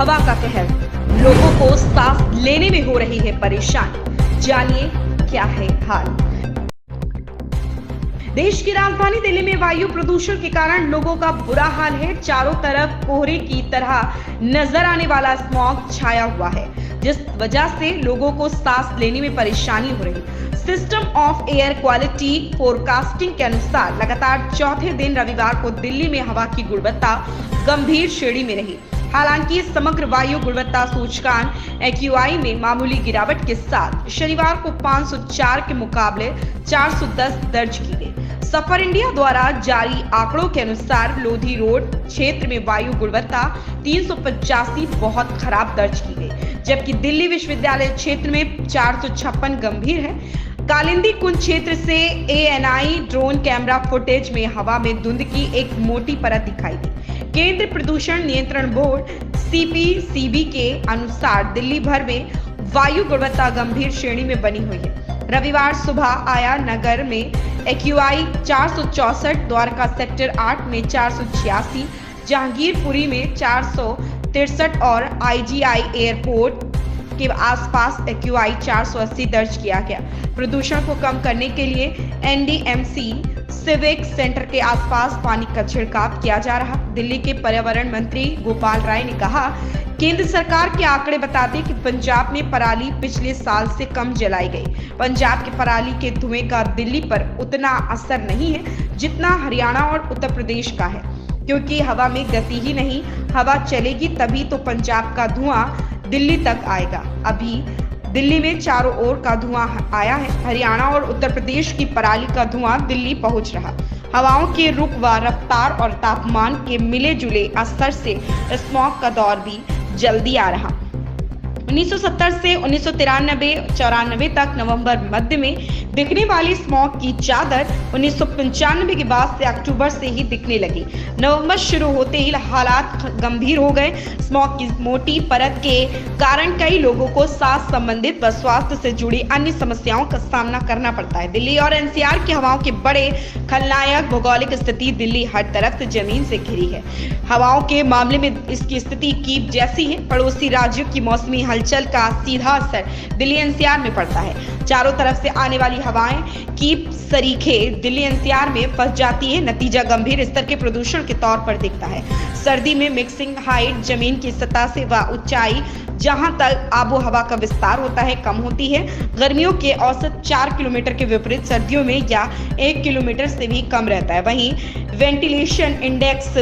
हवा का कहर, लोगों को सांस लेने में हो रही है परेशानी। जानिए क्या है हाल। देश की राजधानी दिल्ली में वायु प्रदूषण के कारण लोगों का बुरा हाल है। चारों तरफ कोहरे की तरह नजर आने वाला स्मॉग छाया हुआ है, जिस वजह से लोगों को सांस लेने में परेशानी हो रही। System of air quality forecasting के अनुसार लगातार चौथे दिन रविवार को दिल्ली में हवा की गुणवत्ता गंभीर श्रेणी में रही। हालांकि समग्र वायु गुणवत्ता सूचकांक AQI में मामूली गिरावट के साथ शनिवार को 504 के मुकाबले 410 दर्ज की गई। सफर इंडिया द्वारा जारी आंकड़ों के अनुसार लोधी रोड क्षेत्र में वायु गुणवत्ता 385 बहुत खराब दर्ज की गई, जबकि दिल्ली विश्वविद्यालय क्षेत्र में 456 गंभीर है। कालिंदी कुंज क्षेत्र से ANI ड्रोन कैमरा फुटेज में हवा में धुंध की एक मोटी परत दिखाई दी। केंद्र प्रदूषण नियंत्रण बोर्ड CPCB के अनुसार दिल्ली भर में वायु गुणवत्ता गंभीर श्रेणी में बनी हुई है। रविवार सुबह आया नगर में AQI 464, द्वारका सेक्टर 8 में 486, जहांगीरपुरी में 463 और IGI एयरपोर्ट के आसपास AQI 480 दर्ज किया गया। प्रदूषण को कम करने के लिए NDMC सिविक सेंटर के आसपास पानी का छिड़काव किया जा रहा। दिल्ली के पर्यावरण मंत्री गोपाल राय ने कहा, केंद्र सरकार के आंकड़े बताते हैं कि पंजाब में पराली पिछले साल से कम जलाई गई। पंजाब के पराली के धुएं का दिल्ली पर उतना असर नहीं है जितना हरियाणा और उत्तर प्रदेश का है, क्योंकि हवा में गति ही नहीं। हवा चलेगी तभी तो पंजाब का धुआं दिल्ली तक आएगा। अभी दिल्ली में चारों ओर का धुआं आया है। हरियाणा और उत्तर प्रदेश की पराली का धुआं दिल्ली पहुंच रहा। हवाओं के रुख व रफ्तार और तापमान के मिले जुले असर से स्मॉग का दौर भी जल्दी आ रहा। 1970 से 1993-94 तक नवंबर मध्य में दिखने वाली स्मॉग की चादर 1995 के बाद से अक्टूबर से ही दिखने लगी। नवंबर शुरू होते ही हालात गंभीर हो गए। स्मॉग की मोटी परत के कारण कई लोगों को सांस संबंधित व स्वास्थ्य से जुड़ी अन्य समस्याओं का सामना करना पड़ता है। दिल्ली और NCR की हवाओं के बड़े खलनायक भौगोलिक स्थिति दिल्ली हर तरफ से जमीन से घिरी है। हवाओं के मामले में इसकी स्थिति कीप जैसी है। पड़ोसी राज्यों की मौसमी हलचल का सीधा असर दिल्ली NCR में पड़ता है। चारों तरफ से आने वाली हवाएं कीप सरीखे दिल्ली NCR में फंस जाती है। नतीजा गंभीर स्तर के प्रदूषण के तौर पर दिखता है। सर्दी में मिक्सिंग हाइट जमीन की सतह से व ऊंचाई जहां तक आबो हवा का विस्तार होता है कम होती है। गर्मियों के औसत 4 किलोमीटर के विपरीत सर्दियों में या 1 किलोमीटर से भी कम रहता है। वहीं वेंटिलेशन इंडेक्स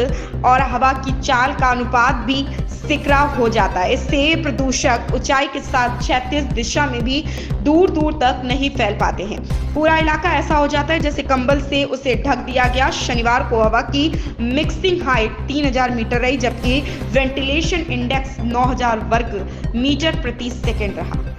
और हवा की चाल का अनुपात भी सिकरा हो जाता है। इससे प्रदूषक ऊंचाई के साथ क्षैतिज दिशा में भी दूर दूर तक नहीं फैल पाते हैं। पूरा इलाका ऐसा हो जाता है जैसे कंबल से उसे ढक दिया गया। शनिवार को हवा की मिक्सिंग हाइट 3000 मीटर रही, जबकि वेंटिलेशन इंडेक्स 9000 वर्ग मीटर प्रति सेकंड रहा।